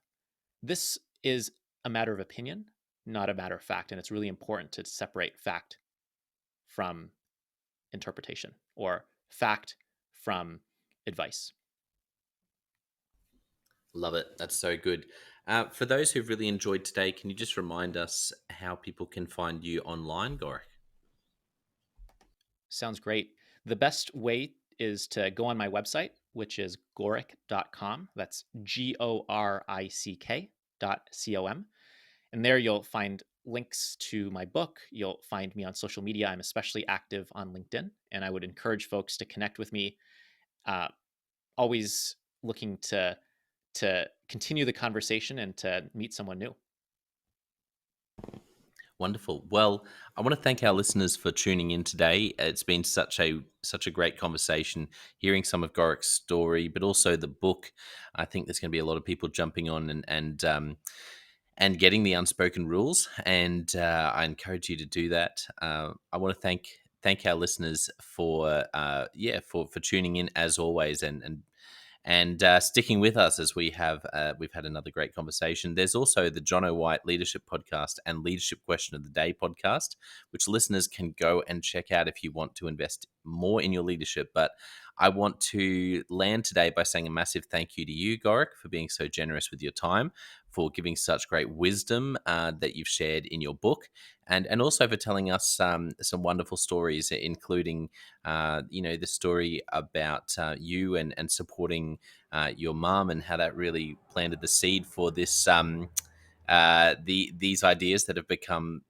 B: This is a matter of opinion, not a matter of fact. And it's really important to separate fact from interpretation or fact from advice.
A: Love it. That's so good. For those who've really enjoyed today, can you just remind us how people can find you online, Gorick?
B: Sounds great. The best way is to go on my website, which is gorick.com. That's GORICK.com. And there you'll find links to my book. You'll find me on social media. I'm especially active on LinkedIn, and I would encourage folks to connect with me. Always looking to continue the conversation and to meet someone new.
A: Wonderful. Well, I want to thank our listeners for tuning in today. It's been such a great conversation, hearing some of Gorick's story, but also the book. I think there's going to be a lot of people jumping on and getting the Unspoken Rules, and I encourage you to do that. I want to thank our listeners for tuning in as always, and sticking with us as we've had another great conversation. There's also the John O. White Leadership Podcast and Leadership Question of the Day podcast, which listeners can go and check out if you want to invest more in your leadership. But I want to land today by saying a massive thank you to you, Gorick, for being so generous with your time, for giving such great wisdom that you've shared in your book, and also for telling us some wonderful stories, including the story about you and supporting your mom, and how that really planted the seed for this these ideas that have become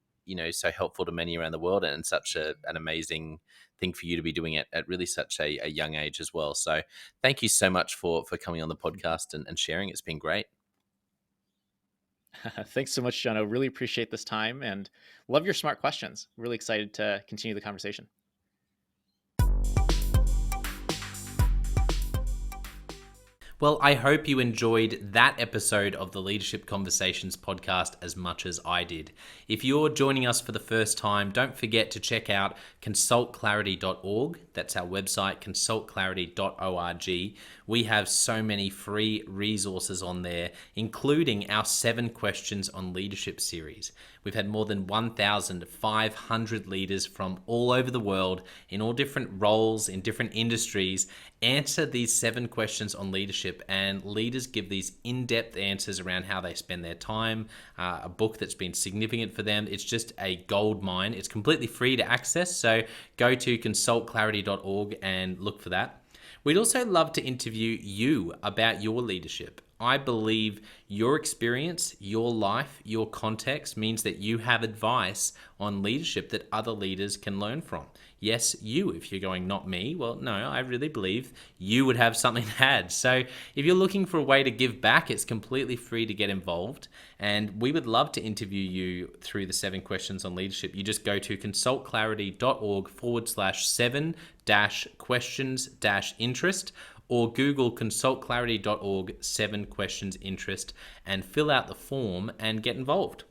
A: so helpful to many around the world, and such an amazing thing for you to be doing it at really such a young age as well. So thank you so much for coming on the podcast and sharing. It's been great.
B: Thanks so much, Jono. Really appreciate this time and love your smart questions. Really excited to continue the conversation.
A: Well, I hope you enjoyed that episode of the Leadership Conversations podcast as much as I did. If you're joining us for the first time, don't forget to check out consultclarity.org. That's our website, consultclarity.org. We have so many free resources on there, including our 7 Questions on Leadership series. We've had more than 1,500 leaders from all over the world in all different roles, in different industries, answer these 7 questions on leadership, and leaders give these in-depth answers around how they spend their time, a book that's been significant for them. It's just a gold mine. It's completely free to access, so go to consultclarity.org and look for that. We'd also love to interview you about your leadership. I believe your experience, your life, your context means that you have advice on leadership that other leaders can learn from. Yes, you, if you're going, not me. Well, no, I really believe you would have something to add. So if you're looking for a way to give back, it's completely free to get involved. And we would love to interview you through the 7 Questions on Leadership. You just go to consultclarity.org/7-questions-interest, or Google consultclarity.org 7 questions interest and fill out the form and get involved.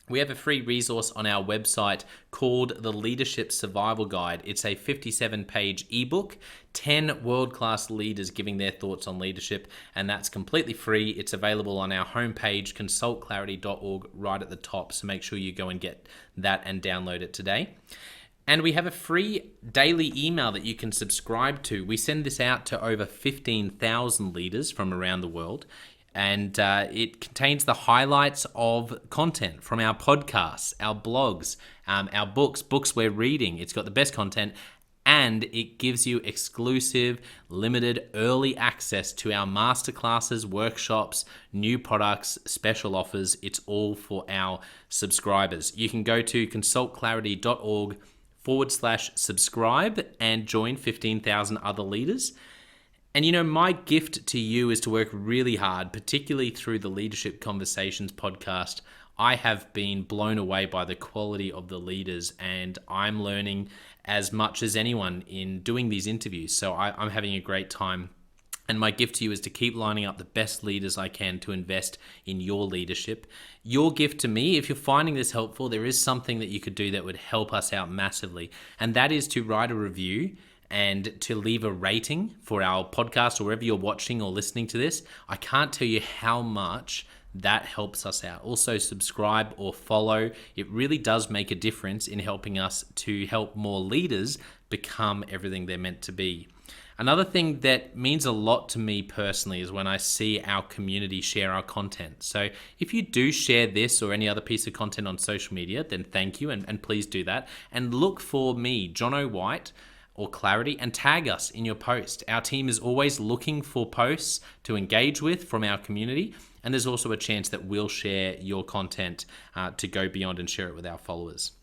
A: We have a free resource on our website called the Leadership Survival Guide. It's a 57-page ebook, 10 world-class leaders giving their thoughts on leadership, and that's completely free. It's available on our homepage, consultclarity.org, right at the top, so make sure you go and get that and download it today. And we have a free daily email that you can subscribe to. We send this out to over 15,000 leaders from around the world. And it contains the highlights of content from our podcasts, our blogs, our books we're reading. It's got the best content, and it gives you exclusive, limited, early access to our masterclasses, workshops, new products, special offers. It's all for our subscribers. You can go to consultclarity.org/subscribe and join 15,000 other leaders. And my gift to you is to work really hard, particularly through the Leadership Conversations podcast. I have been blown away by the quality of the leaders, and I'm learning as much as anyone in doing these interviews. So I'm having a great time And my gift to you is to keep lining up the best leaders I can to invest in your leadership. Your gift to me, if you're finding this helpful, there is something that you could do that would help us out massively. And that is to write a review and to leave a rating for our podcast or wherever you're watching or listening to this. I can't tell you how much that helps us out. Also, subscribe or follow. It really does make a difference in helping us to help more leaders become everything they're meant to be. Another thing that means a lot to me personally is when I see our community share our content. So if you do share this or any other piece of content on social media, then thank you, and please do that. And look for me, John O. White, or Clarity, and tag us in your post. Our team is always looking for posts to engage with from our community, and there's also a chance that we'll share your content to go beyond and share it with our followers.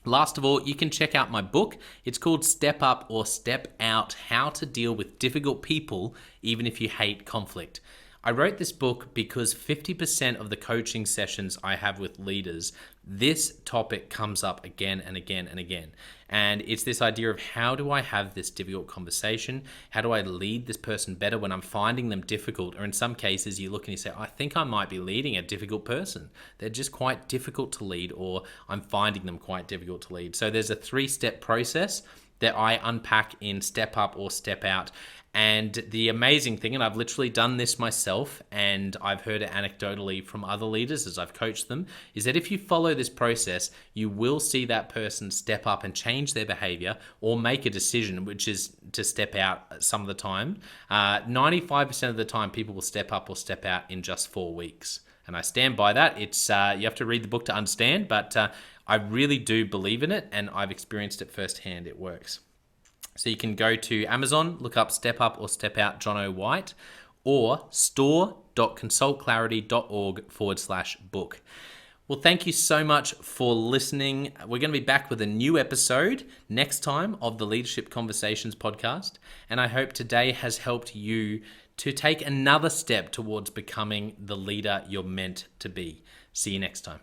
A: Last of all, you can check out my book. It's called Step Up or Step Out: How to Deal with Difficult People Even If You Hate Conflict. I wrote this book because 50% of the coaching sessions I have with leaders, this topic comes up again and again and again. And it's this idea of, how do I have this difficult conversation? How do I lead this person better when I'm finding them difficult? Or in some cases, you look and you say, I think I might be leading a difficult person. They're just quite difficult to lead, or I'm finding them quite difficult to lead. So there's a 3-step process that I unpack in Step Up or Step Out. And the amazing thing, and I've literally done this myself, and I've heard it anecdotally from other leaders as I've coached them, is that if you follow this process, you will see that person step up and change their behavior or make a decision, which is to step out some of the time. 95% of the time, people will step up or step out in just 4 weeks. And I stand by that. It's you have to read the book to understand, but I really do believe in it, and I've experienced it firsthand. It works. So you can go to Amazon, look up Step Up or Step Out John O. White, or store.consultclarity.org/book. Well, thank you so much for listening. We're going to be back with a new episode next time of the Leadership Conversations podcast. And I hope today has helped you to take another step towards becoming the leader you're meant to be. See you next time.